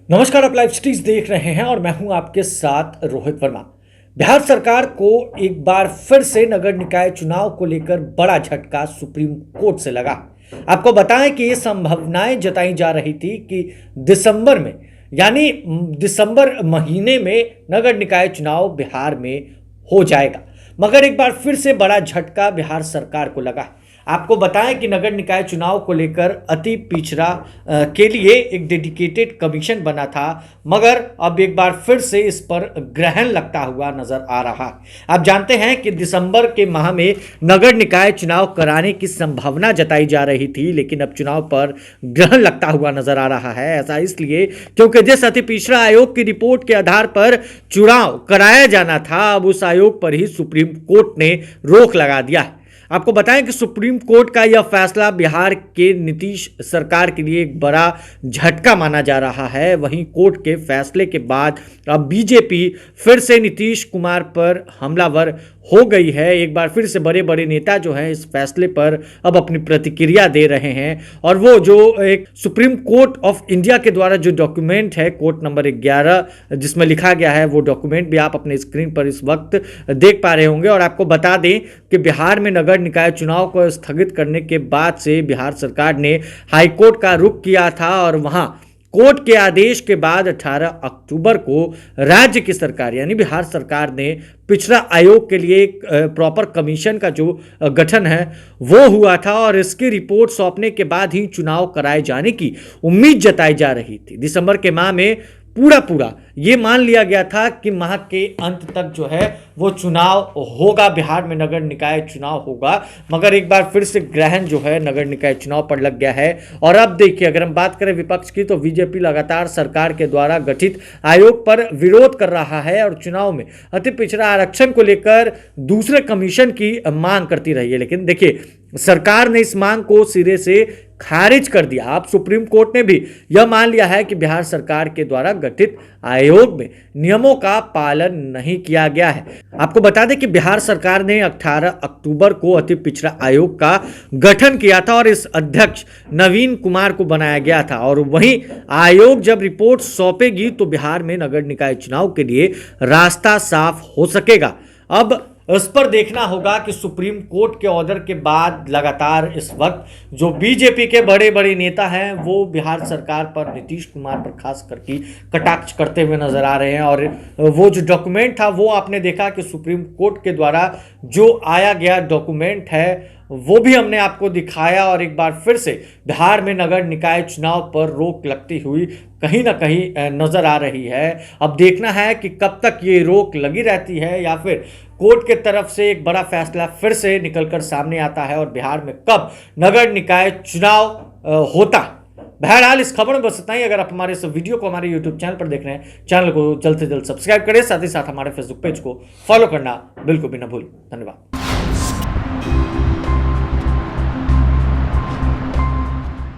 नमस्कार, आप लाइव स्ट्रीज देख रहे हैं और मैं हूं आपके साथ रोहित वर्मा। बिहार सरकार को एक बार फिर से नगर निकाय चुनाव को लेकर बड़ा झटका सुप्रीम कोर्ट से लगा। आपको बताएं कि ये संभावनाएं जताई जा रही थी कि दिसंबर में यानी दिसंबर महीने में नगर निकाय चुनाव बिहार में हो जाएगा, मगर एक बार फिर से बड़ा झटका बिहार सरकार को लगा। आपको बताएं कि नगर निकाय चुनाव को लेकर अति पिछड़ा के लिए एक डेडिकेटेड कमीशन बना था, मगर अब एक बार फिर से इस पर ग्रहण लगता हुआ नजर आ रहा है। आप जानते हैं कि दिसंबर के माह में नगर निकाय चुनाव कराने की संभावना जताई जा रही थी, लेकिन अब चुनाव पर ग्रहण लगता हुआ नजर आ रहा है। ऐसा इसलिए क्योंकि जिस अति पिछड़ा आयोग की रिपोर्ट के आधार पर चुनाव कराया जाना था, अब उस आयोग पर ही सुप्रीम कोर्ट ने रोक लगा दिया है। आपको बताएं कि सुप्रीम कोर्ट का यह फैसला बिहार के नीतीश सरकार के लिए एक बड़ा झटका माना जा रहा है। वहीं कोर्ट के फैसले के बाद अब बीजेपी फिर से नीतीश कुमार पर हमलावर हो गई है। एक बार फिर से बड़े बड़े नेता जो हैं इस फैसले पर अब अपनी प्रतिक्रिया दे रहे हैं, और वो जो एक सुप्रीम कोर्ट ऑफ इंडिया के द्वारा जो डॉक्यूमेंट है कोर्ट नंबर 11 जिसमें लिखा गया है, वो डॉक्यूमेंट भी आप अपने स्क्रीन पर इस वक्त देख पा रहे होंगे। और आपको बता दें कि बिहार में नगर निकाय चुनाव को स्थगित करने के बाद से बिहार सरकार ने हाईकोर्ट का रुख किया था, और वहां कोर्ट के आदेश के बाद 18 अक्टूबर को राज्य की सरकार यानी बिहार सरकार ने पिछड़ा आयोग के लिए एक प्रॉपर कमीशन का जो गठन है वो हुआ था, और इसकी रिपोर्ट सौंपने के बाद ही चुनाव कराए जाने की उम्मीद जताई जा रही थी। दिसंबर के माह में पूरा ये मान लिया गया था कि माह के अंत तक जो है वो चुनाव होगा, बिहार में नगर निकाय चुनाव होगा, मगर एक बार फिर से ग्रहण जो है नगर निकाय चुनाव पर लग गया है। और अब देखिए, अगर हम बात करें विपक्ष की, तो बीजेपी लगातार सरकार के द्वारा गठित आयोग पर विरोध कर रहा है और चुनाव में अति पिछड़ा आरक्षण को लेकर दूसरे कमीशन की मांग करती रही है। लेकिन देखिए, सरकार ने इस मांग को सिरे से खारिज कर दिया। अब सुप्रीम कोर्ट ने भी यह मान लिया है कि बिहार सरकार के द्वारा गठित आयोग में नियमों का पालन नहीं किया गया है। आपको बता दें कि बिहार सरकार ने 18 अक्टूबर को अति पिछड़ा आयोग का गठन किया था और इस अध्यक्ष नवीन कुमार को बनाया गया था। और वहीं आयोग जब रिपोर्ट सौंपेगी तो बिहार में नगर निकाय चुनाव के लिए रास्ता साफ हो सकेगा। अब इस पर देखना होगा कि सुप्रीम कोर्ट के ऑर्डर के बाद लगातार इस वक्त जो बीजेपी के बड़े बड़े नेता हैं वो बिहार सरकार पर, नीतीश कुमार पर खास करके कटाक्ष करते हुए नजर आ रहे हैं। और वो जो डॉक्यूमेंट था वो आपने देखा कि सुप्रीम कोर्ट के द्वारा जो आया गया डॉक्यूमेंट है वो भी हमने आपको दिखाया, और एक बार फिर से बिहार में नगर निकाय चुनाव पर रोक लगती हुई कहीं ना कहीं नजर आ रही है। अब देखना है कि कब तक ये रोक लगी रहती है या फिर कोर्ट के तरफ से एक बड़ा फैसला फिर से निकलकर सामने आता है और बिहार में कब नगर निकाय चुनाव होता। बहरहाल इस खबर में बस इतना ही। अगर आप हमारे इस वीडियो को हमारे यूट्यूब चैनल पर देख रहे हैं, चैनल को जल्द से जल्द सब्सक्राइब करें, साथ ही साथ हमारे फेसबुक पेज को फॉलो करना बिल्कुल भी ना भूलें। धन्यवाद।